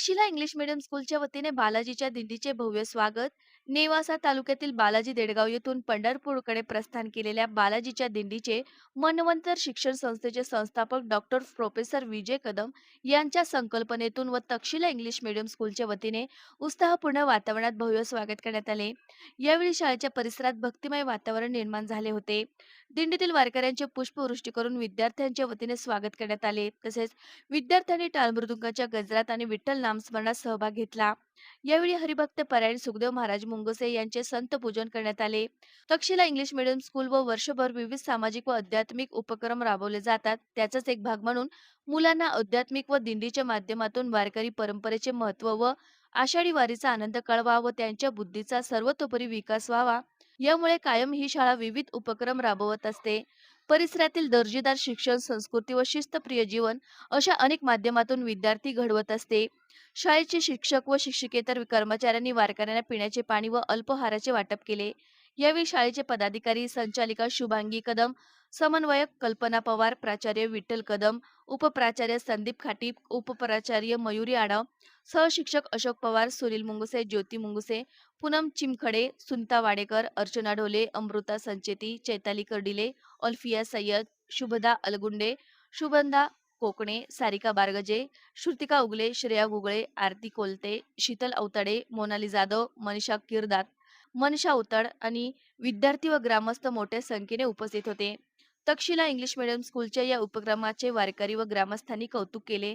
Takshashila English medium स्कूलच्या वतीने बालाजीच्या दिंडीचे भव्य स्वागत. नेवासा तालुक्यातील बालाजी देडगाव येथून पंढरपूरकडे प्रस्थान केलेल्या बालाजीच्या दिंडीचे मनवंतर शिक्षण संस्थेचे संस्थापक डॉक्टर प्रोफेसर विजय कदम यांच्या संकल्पनेतून व तक्षशिला इंग्लिश मीडियम स्कूलच्या वतीने उत्साहपूर्ण वातावरणात भव्य स्वागत करण्यात आले. यावेळी शाळेच्या परिसरात भक्तिमय वातावरण निर्माण झाले होते. दिंडीतील वारकऱ्यांचे पुष्पवृष्टी करून विद्यार्थ्यांच्या वतीने स्वागत करण्यात आले. तसेच विद्यार्थ्यांनी टाळ मृदुंगाच्या गजरात आणि विठ्ठल नामस्मरणात सहभाग घेतला. यावेळी हरिभक्त परायण सुखदेव महाराज मुंगसे यांचे संत पूजन करण्यात आले. तक्षशिला इंग्लिश मीडियम स्कूल व वर्षभर विविध सामाजिक व आध्यात्मिक उपक्रम राबवले जातात. त्याचाच एक भाग म्हणून मुलांना आध्यात्मिक व दिंडीच्या माध्यमातून वारकरी परंपरेचे महत्त्व व आषाढी वारीचा आनंद कळवा व त्यांच्या बुद्धीचा सर्वतोपरी विकास व्हावा, यामुळे कायम ही शाळा विविध उपक्रम राबवत असते. परिसरातील दर्जेदार शिक्षण, संस्कृती व शिस्तप्रिय जीवन अशा अनेक माध्यमातून विद्यार्थी घडवत असते. शाळेचे शिक्षक व शिक्षकेतर कर्मचाऱ्यांनी वारकऱ्यांना पिण्याचे पाणी व अल्पाहाराचे वाटप केले. यावेळी शाळेचे पदाधिकारी, संचालिका शुभांगी कदम, समन्वयक कल्पना पवार, प्राचार्य विठ्ठल कदम, उपप्राचार्य संदीप खाटीप, उपप्राचार्य मयुरी आडव, सहशिक्षक अशोक पवार, सुनील मुंगसे, ज्योती मुंगसे, पूनम चिमखडे, सुनीता वाडेकर, अर्चना ढोले, अमृता संचेती, चैताली कर्डिले, अल्फिया सय्यद, शुभदा अलगुंडे, शुभंदा कोकणे, सारिका बारगजे, श्रुतिका उगले, श्रेया गुगळे, आरती कोलते, शीतल अवताडे, मोनाली जाधव, मनीषा किरदात, मनीषा उताड आणि विद्यार्थी व ग्रामस्थ मोठ्या संख्येने उपस्थित होते. तक्षशिला इंग्लिश मीडियम स्कूलच्या या उपक्रमाचे वारकरी व ग्रामस्थांनी कौतुक केले.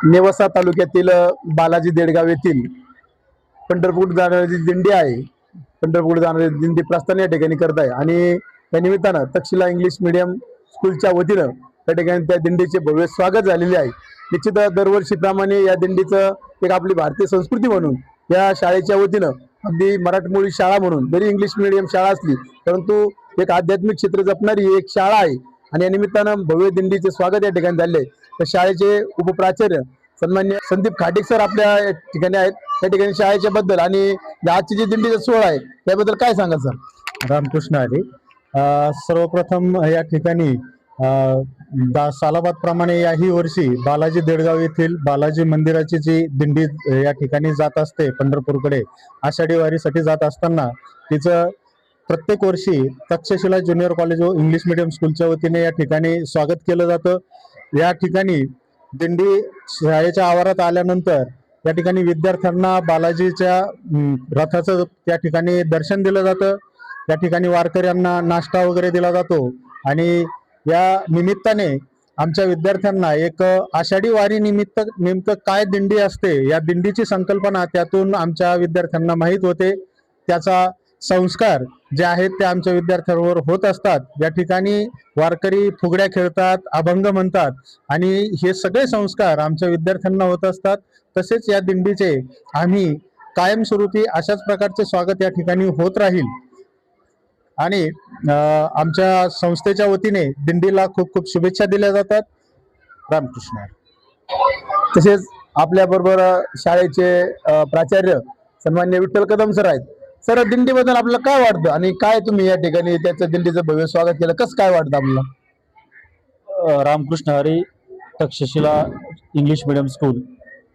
नेवासा तालुक्यातील बालाजी देडगाव येथील पंढरपूर जाणारी दिंडी आहे. पंढरपूर जाणारी दिंडी प्रस्थान या ठिकाणी करत आहे आणि त्या निमित्तानं तक्षशिला इंग्लिश मीडियम स्कूलच्या वतीनं त्या ठिकाणी त्या दिंडीचे भव्य स्वागत झालेले आहे. निश्चित दरवर्षीप्रमाणे या दिंडीचं एक आपली भारतीय संस्कृती म्हणून या शाळेच्या वतीनं अगदी मराठमोळी शाळा म्हणून जरी इंग्लिश मीडियम शाळा असली परंतु एक आध्यात्मिक क्षेत्र जपणारी एक शाळा आहे आणि या निमित्तानं भव्य दिंडीचे स्वागत या ठिकाणी झाले. तर शाळेचे उपप्राचार्य सन्मान्य संदीप खाटीक सर आपल्या ठिकाणी आहेत. त्या ठिकाणी शाळेच्या बद्दल आणि आजची जी दिंडीचा सोहळा आहे त्याबद्दल काय सांगाल सर? रामकृष्ण हरी. सर्वप्रथम या ठिकाणी सालाबाद प्रमाणे याही वर्षी बालाजी देडगाव येथील बालाजी मंदिराची जी दिंडी या ठिकाणी जात असते पंढरपूरकडे आषाढी वारीसाठी जात असताना तिचं प्रत्येक वर्षी तक्षशिला ज्युनियर कॉलेज व इंग्लिश मीडियम स्कूलच्या वतीने या ठिकाणी स्वागत केलं जातं. या ठिकाणी दिंडी शाळेच्या आवारात आल्यानंतर या ठिकाणी विद्यार्थ्यांना बालाजीच्या रथाचं त्या ठिकाणी दर्शन दिलं जातं. या ठिकाणी वारकऱ्यांना नाश्ता वगैरे दिला जातो आणि या निमित्ताने आमच्या विद्यार्थ्यांना एक आषाढी वारी निमित्त नेमकं काय दिंडी असते या दिंडीची संकल्पना त्यातून आमच्या विद्यार्थ्यांना माहीत होते. त्याचा संस्कार जे आहेत ते आमच्या विद्यार्थ्यांवर होत असतात. या ठिकाणी वारकरी फुगड्या खेळतात, अभंग म्हणतात आणि हे सगळे संस्कार आमच्या विद्यार्थ्यांना होत असतात. तसेच या दिंडीचे आम्ही कायमस्वरूपी अशाच प्रकारचे स्वागत या ठिकाणी होत राहील आणि आमच्या संस्थेच्या वतीने दिंडीला खूप खूप शुभेच्छा दिल्या जातात. रामकृष्ण. तसेच आपल्या बरोबर शाळेचे प्राचार्य सन्मान्य विठ्ठल कदम सर आहेत. सर, दिंडीबद्दल आपल्याला काय वाटतं आणि काय तुम्ही या ठिकाणी त्याचं दिंडीचं भव्य स्वागत केलं, कसं काय वाटतं आपल्याला? Ramkrishna Hari. Takshashila English medium school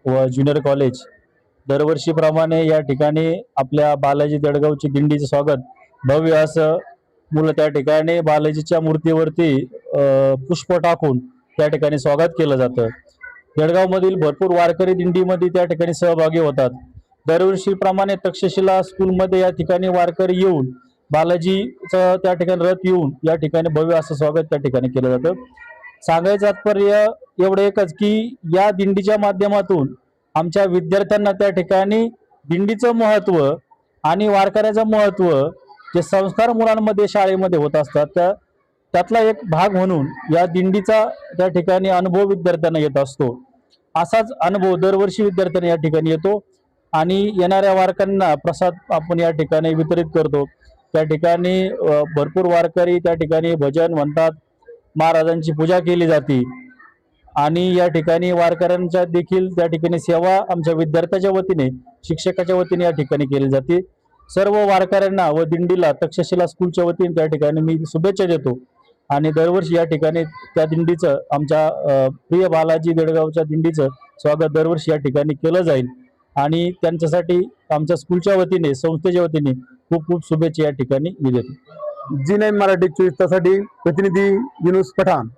व ज्युनियर कॉलेज दरवर्षीप्रमाणे या ठिकाणी आपल्या बालाजी देडगावची दिंडीचं स्वागत भव्य असं मुलं त्या ठिकाणी बालाजीच्या मूर्तीवरती पुष्प टाकून त्या ठिकाणी स्वागत केलं जातं. देडगावमधील भरपूर वारकरी दिंडीमध्ये त्या ठिकाणी सहभागी होतात. दरवर्षीप्रमाणे तक्षशिला स्कूलमध्ये या ठिकाणी वारकरी येऊन बालाजीचं त्या ठिकाणी रथ येऊन या ठिकाणी भव्य असं स्वागत त्या ठिकाणी केलं जातं. सांगायचं तात्पर्य एवढं एकच की या दिंडीच्या माध्यमातून आमच्या विद्यार्थ्यांना त्या ठिकाणी दिंडीचं महत्त्व आणि वारकऱ्याचं महत्त्व जे संस्कार मुलांमध्ये शाळेमध्ये होत असतात त्यातला एक भाग म्हणून या दिंडीचा त्या ठिकाणी अनुभव विद्यार्थ्यांना येत असतो. असाच अनुभव दरवर्षी विद्यार्थ्यांना या ठिकाणी येतो आणि येणाऱ्या वारकऱ्यांना प्रसाद आपण या ठिकाणी वितरित करतो. त्या ठिकाणी भरपूर वारकरी त्या ठिकाणी भजन म्हणतात, महाराजांची पूजा केली जाते आणि या ठिकाणी वारकऱ्यांच्या देखील त्या ठिकाणी सेवा आमच्या विद्यार्थ्याच्या वतीने शिक्षकाच्या वतीने या ठिकाणी केली जाते. सर्व वारकऱ्यांना व दिंडीला तक्षशिला स्कूलच्या वतीने त्या ठिकाणी मी शुभेच्छा देतो आणि दरवर्षी या ठिकाणी त्या दिंडीचं आमच्या प्रिय बालाजी देडगावच्या दिंडीचं स्वागत दरवर्षी या ठिकाणी केलं जाईल आणि त्यांच्यासाठी आमच्या स्कूलच्या वतीने संस्थेच्या वतीने खूप खूप शुभेच्छा या ठिकाणी मी देतो. जी9 मराठी 24 तासाठी प्रतिनिधी युनुस पठाण.